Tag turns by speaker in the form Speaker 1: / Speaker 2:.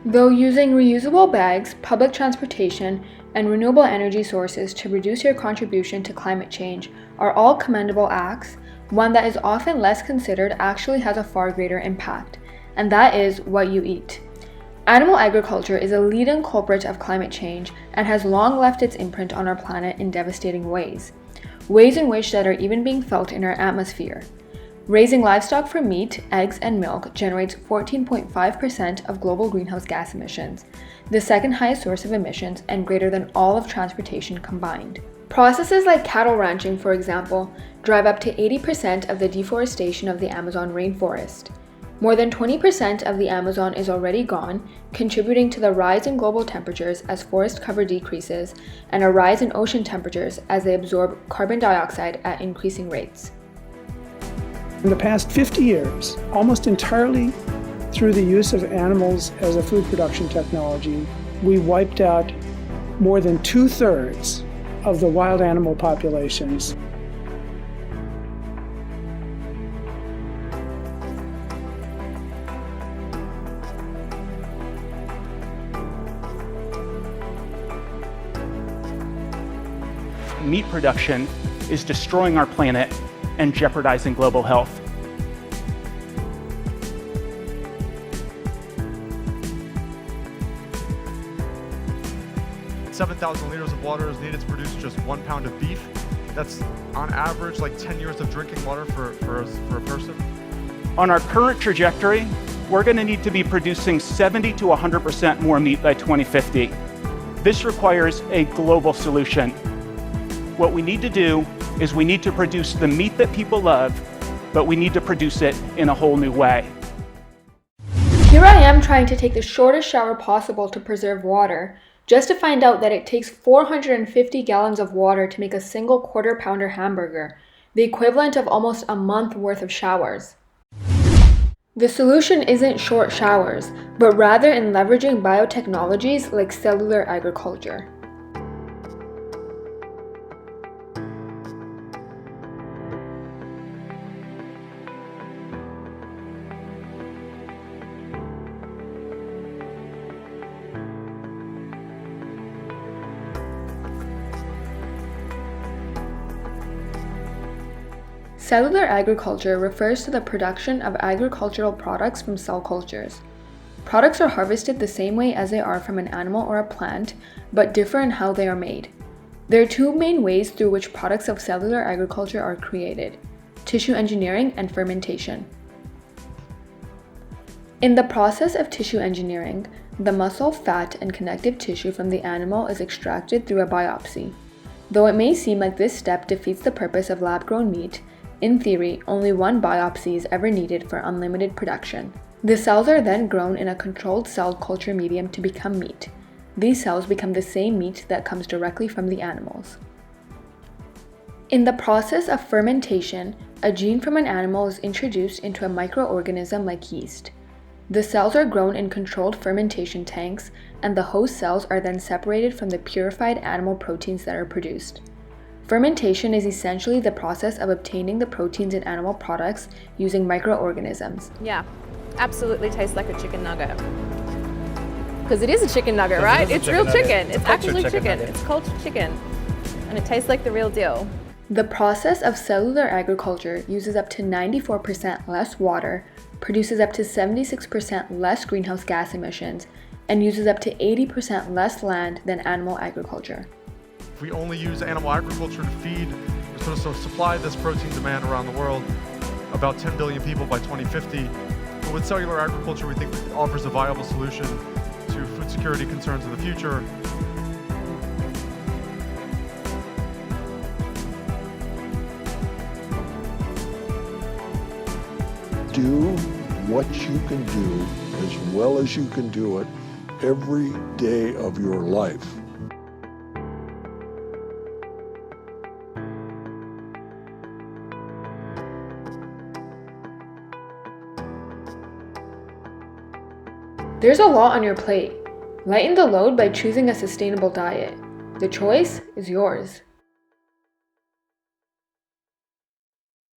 Speaker 1: Though using reusable bags, public transportation, and renewable energy sources to reduce your contribution to climate change are all commendable acts, one that is often less considered actually has a far greater impact, and that is what you eat. Animal agriculture is a leading culprit of climate change and has long left its imprint on our planet in devastating ways in which that are even being felt in our atmosphere. Raising livestock for meat, eggs, and milk generates 14.5% of global greenhouse gas emissions, the second highest source of emissions and greater than all of transportation combined. Processes like cattle ranching, for example, drive up to 80% of the deforestation of the Amazon rainforest. More than 20% of the Amazon is already gone, contributing to the rise in global temperatures as forest cover decreases and a rise in ocean temperatures as they absorb carbon dioxide at increasing rates.
Speaker 2: In the past 50 years, almost entirely through the use of animals as a food production technology, we wiped out more than 2/3 of the wild animal populations.
Speaker 3: Meat production is destroying our planet and jeopardizing global health.
Speaker 4: $7,000 liters of water is needed to produce just 1 pound of beef. That's on average like 10 years of drinking water for a person.
Speaker 3: On our current trajectory, we're going to need to be producing 70 to 100% more meat by 2050. This requires a global solution. What we need to do is we need to produce the meat that people love, but we need to produce it in a whole new way.
Speaker 1: Here I am trying to take the shortest shower possible to preserve water, just to find out that it takes 450 gallons of water to make a single quarter-pounder hamburger, the equivalent of almost a month worth of showers. The solution isn't short showers, but rather in leveraging biotechnologies like cellular agriculture. Cellular agriculture refers to the production of agricultural products from cell cultures. Products are harvested the same way as they are from an animal or a plant, but differ in how they are made. There are two main ways through which products of cellular agriculture are created: tissue engineering and fermentation. In the process of tissue engineering, the muscle, fat, and connective tissue from the animal is extracted through a biopsy. Though it may seem like this step defeats the purpose of lab-grown meat, in theory, only one biopsy is ever needed for unlimited production. The cells are then grown in a controlled cell culture medium to become meat. These cells become the same meat that comes directly from the animals. In the process of fermentation, a gene from an animal is introduced into a microorganism like yeast. The cells are grown in controlled fermentation tanks, and the host cells are then separated from the purified animal proteins that are produced. Fermentation is essentially the process of obtaining the proteins in animal products using microorganisms.
Speaker 5: Yeah, absolutely tastes like a chicken nugget. Because it is a chicken nugget, right? It's real chicken. It's actually chicken. It's cultured chicken. And it tastes like the real deal.
Speaker 1: The process of cellular agriculture uses up to 94% less water, produces up to 76% less greenhouse gas emissions, and uses up to 80% less land than animal agriculture.
Speaker 4: If we only use animal agriculture to feed, or sort of supply this protein demand around the world, about 10 billion people by 2050. But with cellular agriculture, we think it offers a viable solution to food security concerns in the future.
Speaker 6: Do what you can do as well as you can do it every day of your life.
Speaker 1: There's a lot on your plate. Lighten the load by choosing a sustainable diet. The choice is yours.